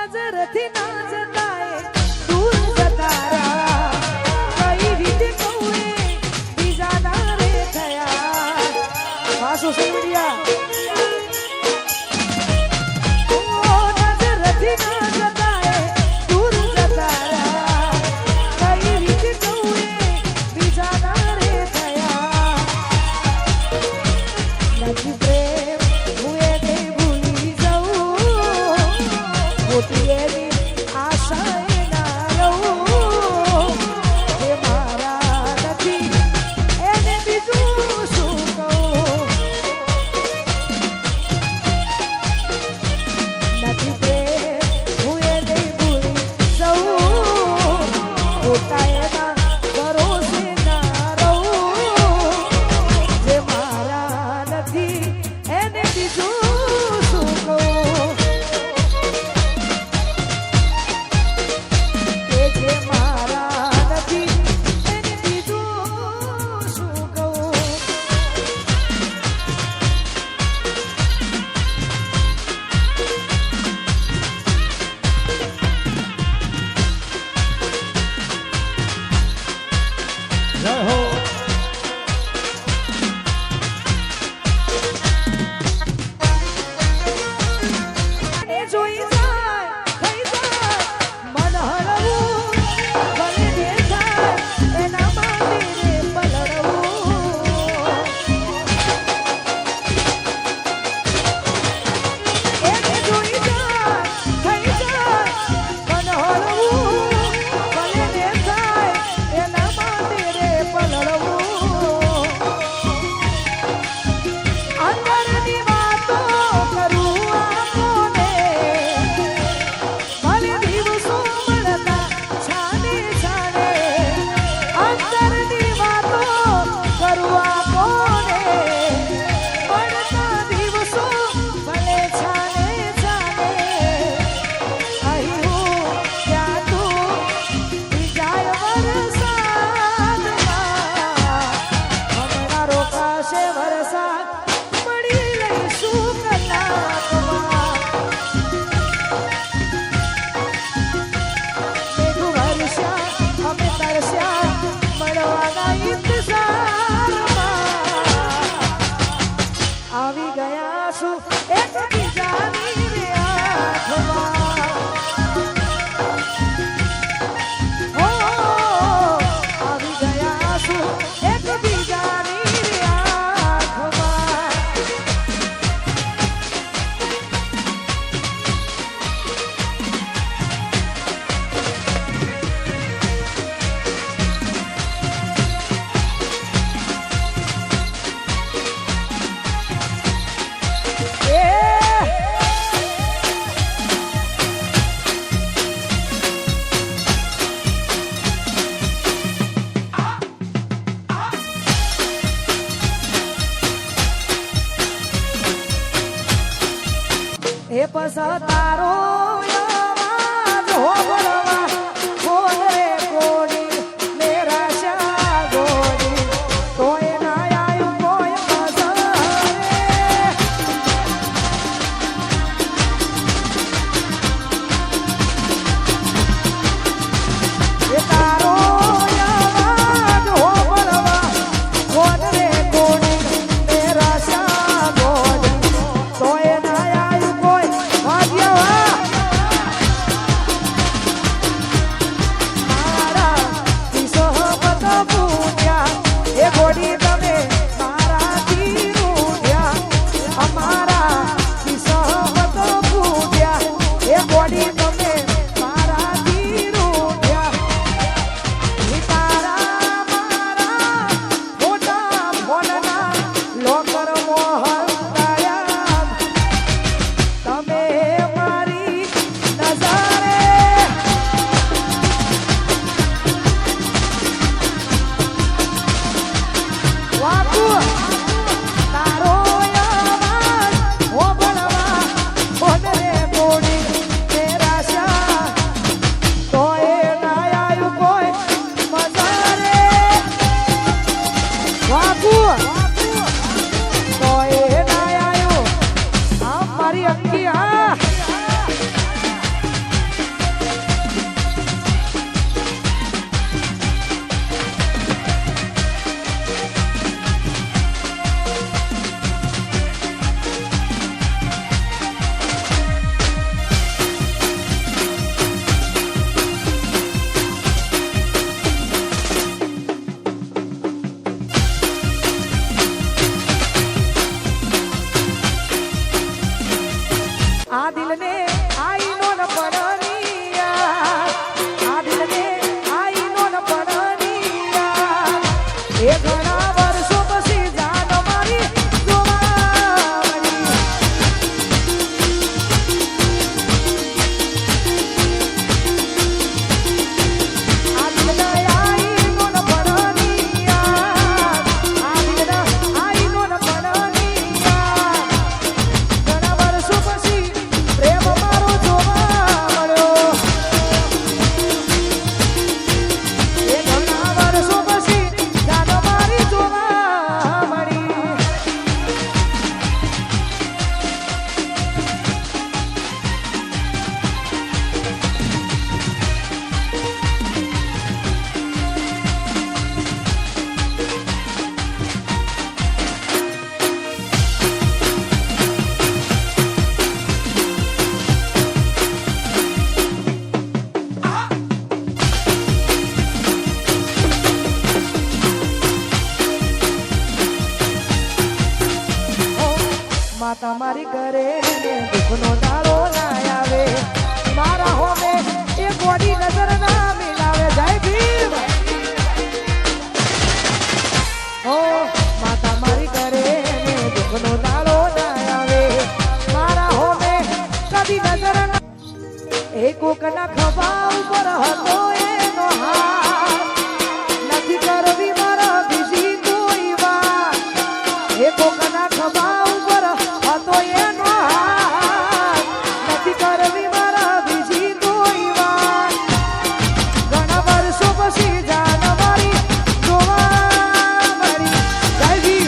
નજરથી ના જતાય દૂર જતા રહ્યા કઈ રીતે કહું બીજા ના રે થયા સોશિયલ મીડિયા એ પસ તારો આવાજ હોબળવા કોણ રે કોડી મેરા શા ગોડી તોય ના આયું કોઈ મજા એ તારો આવાજ હોબળવા કોણ રે કોડી મેરા શા ગોડી તોય ના આયું કોઈ એ કોકના ખભા ઉપર હતો એનો હાથ નથી કરવી મારા બીજી કોઈ વાત એ કોકના ખભા ઉપર હતો એનો હાથ નથી કરવી મારા બીજી કોઈ વાત ઘણા વર્ષો પછી જાન મારી જોવા મળી જયજી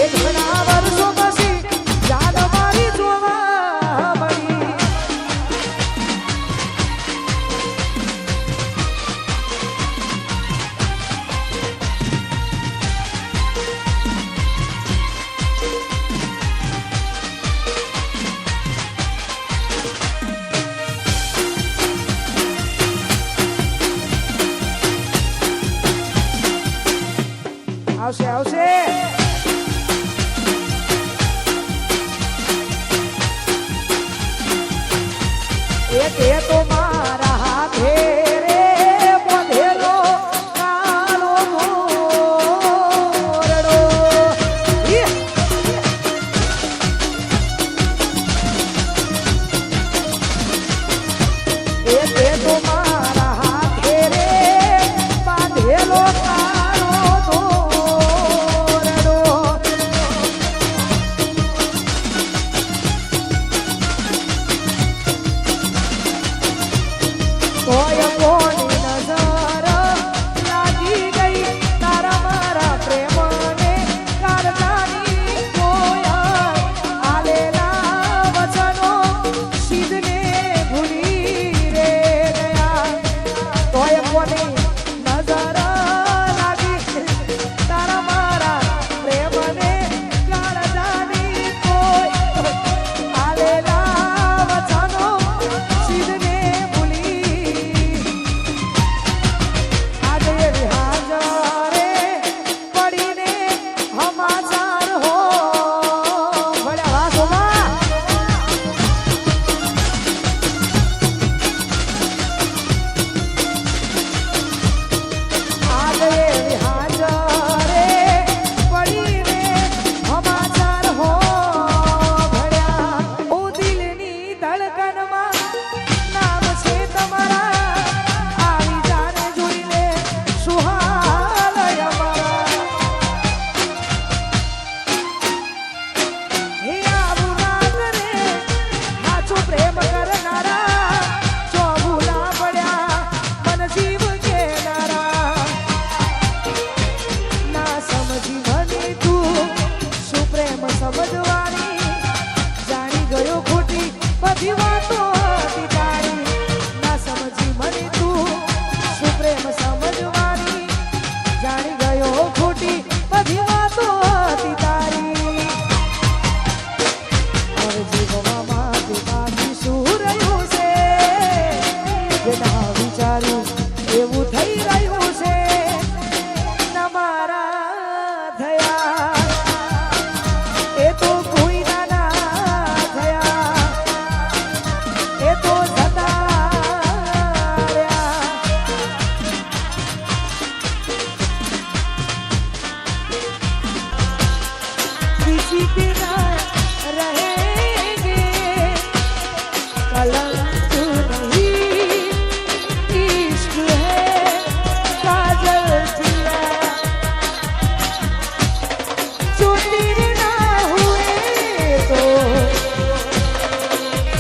એક ઘણા વર્ષો પછી જાન મારી જોવા મળી આવશે આવશે એ તો મારા હાથે રે બાંધેલો કાળો મોરડો એ તો મારા હાથે રે બાંધેલો એવું થઈ રહ્યું છે મારા થયા એ તો કોઈ ના થયા એ તો જતા રહ્યા किसी के ना रहेंगे कलंक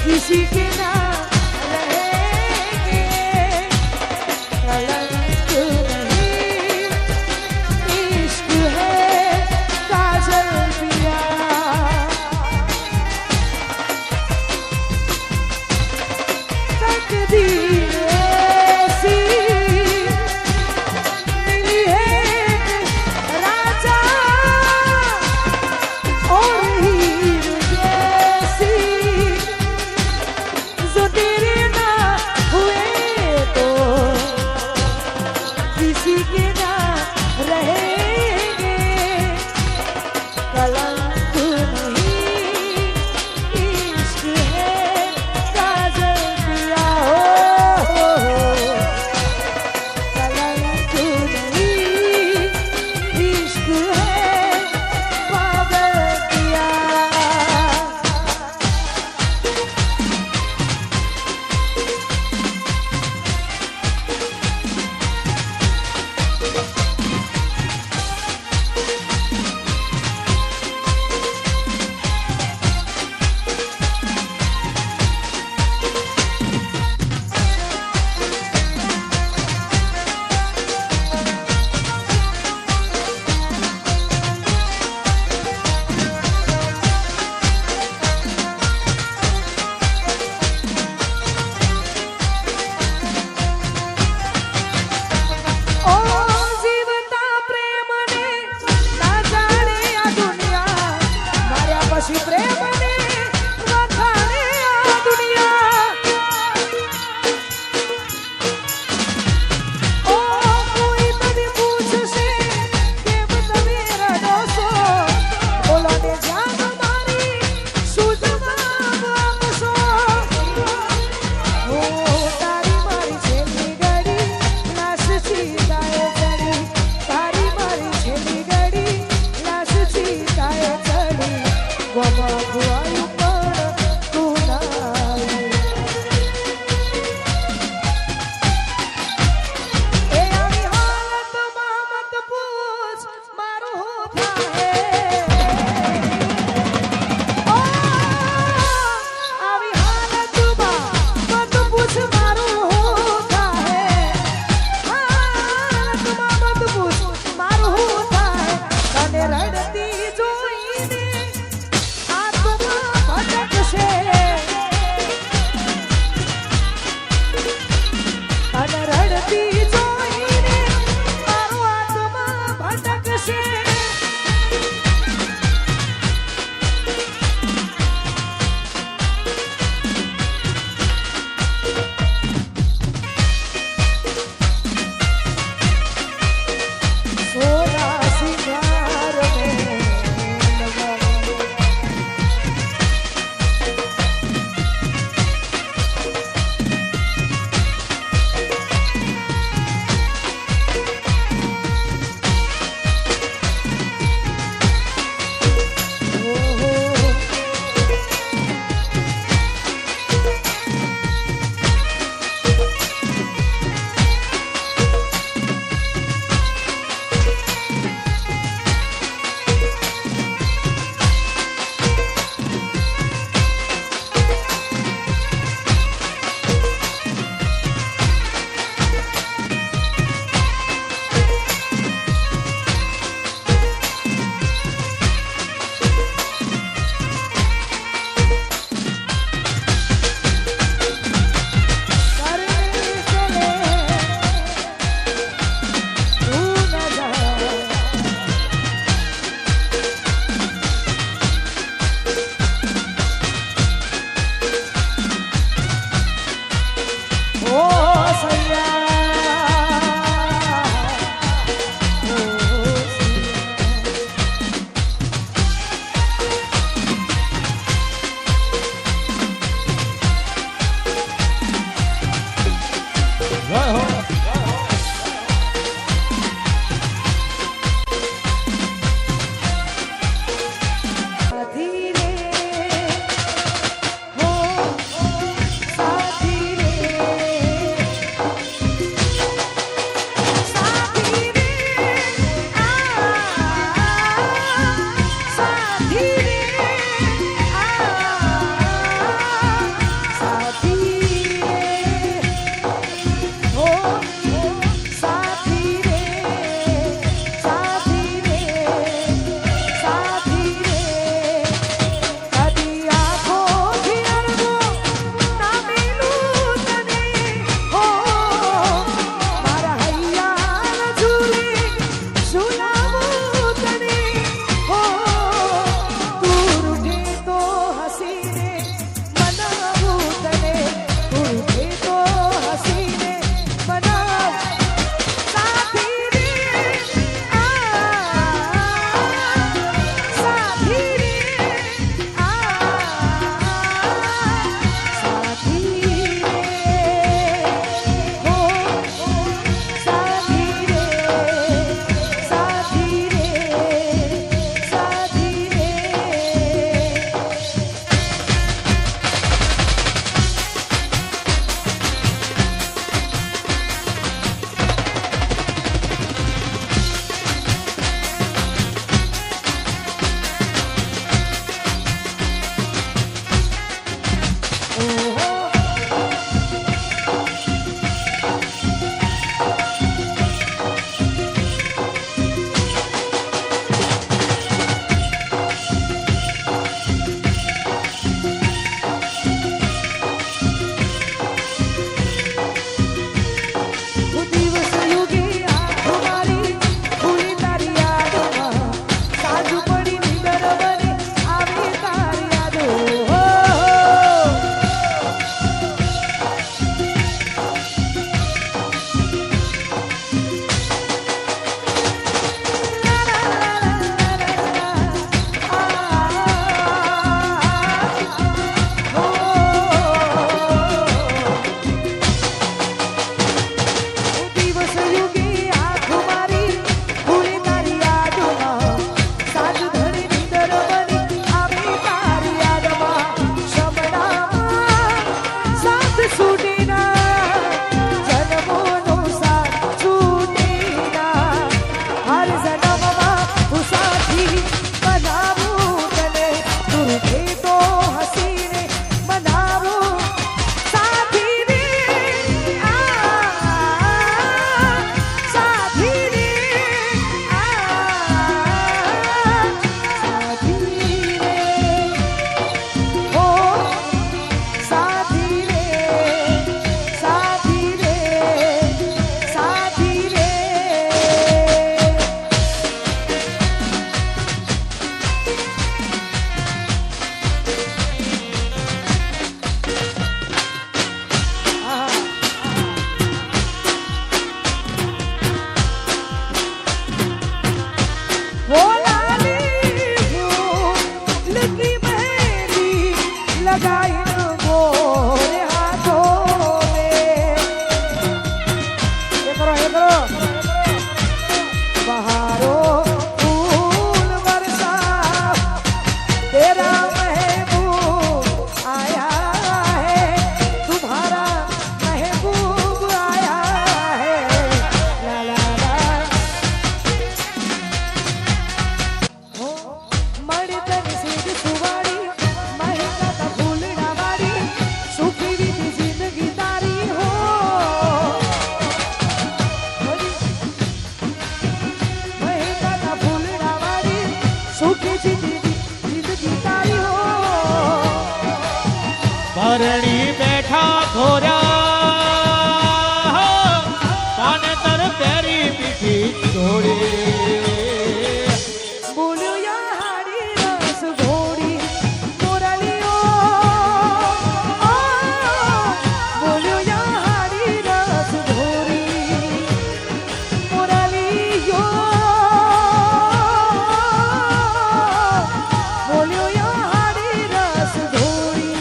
किसी के ना रहेंगे कलंक नहीं इश्क है काजल पिया तकदीर ऐसी मिली है राजा और हीर जैसी जो तेरे ना हुए तो किसी के ना रहेंगे कलंक नहीं इश्क है काजल पिया हो પરણી બેઠા ઘોર્યા પાને તર તેરી પીઠી છોડી બોલ્યો યારી રસ ઘોડી મોરલીઓ બોલ્યો યારી રસ ઘોડી મોરલીઓ બોલ્યો યારી રસ ઘોડી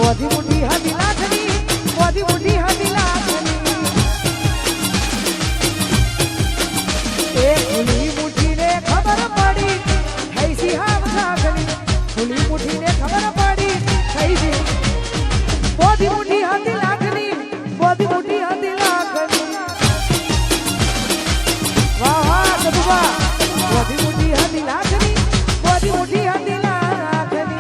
બોધી મુઠી હતી લાખની બોધી મુઠી હતી લાખની એ ખુલી મુઠીને ખબર પડી થઈ સી હાવ સાગની ખુલી મુઠીને ખબર પડી થઈ સી બોધી મુઠી હતી લાખની બોધી મુઠી હતી લાખની વાહ વાહ કદુબા બોધી મુઠી હતી લાખની બોધી મુઠી હતી લાખની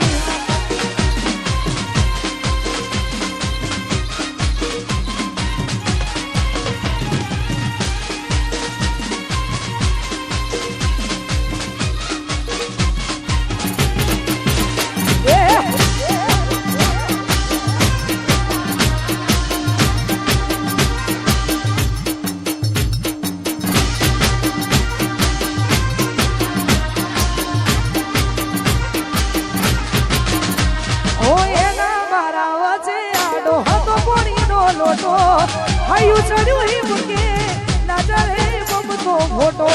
લોટો હાયું ચડ્યું હિમ કે નજરે બમતો ફોટો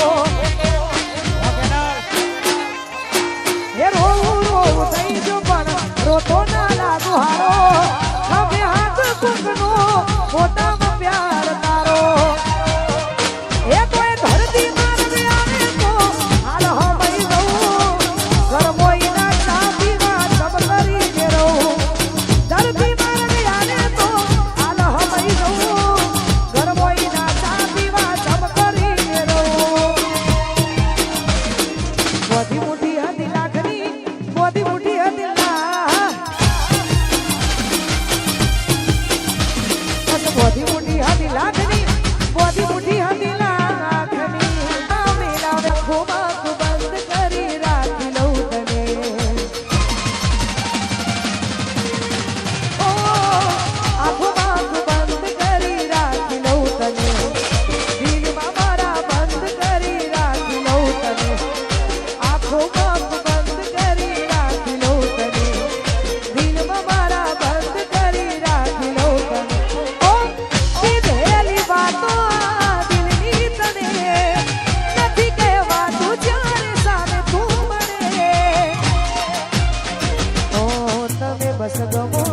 હે રોવું રોવું થઈ જો પણ રોતો ના લાગુ હારો હવે હાથ કુકનો ફોટામાં પ્યાર તારો એ કોઈ ધરતી મારવે આવે તો હાલ હમઈ રહું ઘર મોઈના ચા પીવા સબ કરીને રહું ધરતી મારવે આવે તો બોધી મુઠી હતી લાખની બોધી મુઠી હતી બોધી મુઠી હતી લાખની બોધી મુઠી હતી લાખની મેલાવે ખોબા બંધ કરી રાખી લઉં તને ઓ આખો બંધ કરી રાખી લઉં તને દિલમાં મારા બંધ કરી રાખી લઉં તને આખો બંધ કરી રાખી લઉં તને દિલમાં મારા બંધ કરી રાખી લઉં તને ઓ કીધેલી વાતો દિલની તને નથી કહેવાતું જ્યારે સામે તું મને ઓ તમે બસ ગમો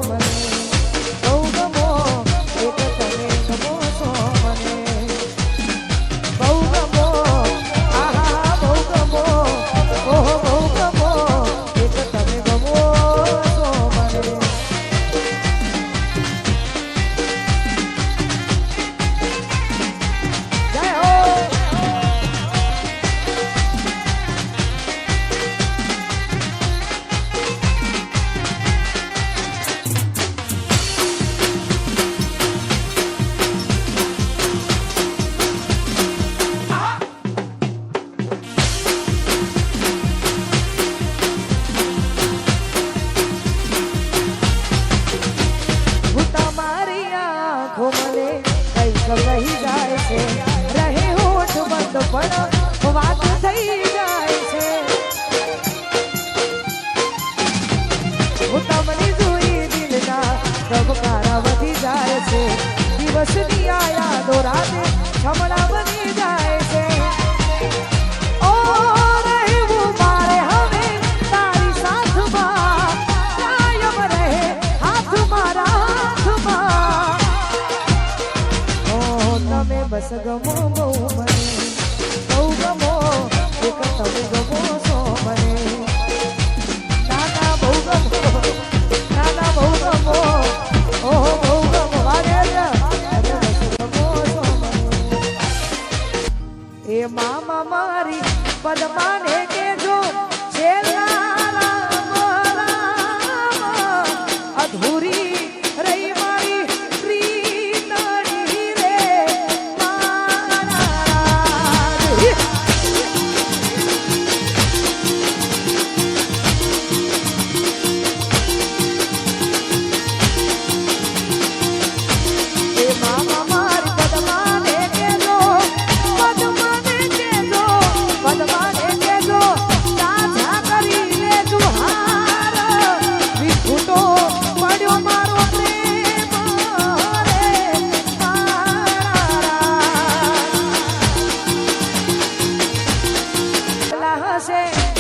મને બહુ ગમો એક તમે ગમો છો મને બહુ ગમો આહા બહુ ગમો ઓહો બહુ ગમો એક તમે ગમો છો મને જય હો હું તમારી આંખો મને કઈક કહી જાય છે રહે હોઠ બંધ પણ વાત થઈ જાય છે હું તમને જોઈ દિલના ધબકારા વધી જાય છે દિવસની આ યાદો રાતે છમડા બની જાય છે ઓ રહેવું મારે હવે તારી સાથમાં કાયમ રહે હાથ મારા હાથમાં ઓ તમે બસ ગમો બહુ મને બહુ ગમો એક તમે ગમો છો મને નાના બહુ ગમો નાના બહુ ગમો ઓહો બહુ ગમો વાગે તમે બસ ગમો છો મને એ મામા મારી પદમાને કેજો છેલ્લા રામ રામ અધૂરી રહી મારી પ્રીતણી રે મારા એ મામા મારી પદમાને કેજો પદમાને કેજો સાજા કરી લેજો હાર વિખૂટો પડ્યો મારો પ્રેમ રે મારા હશે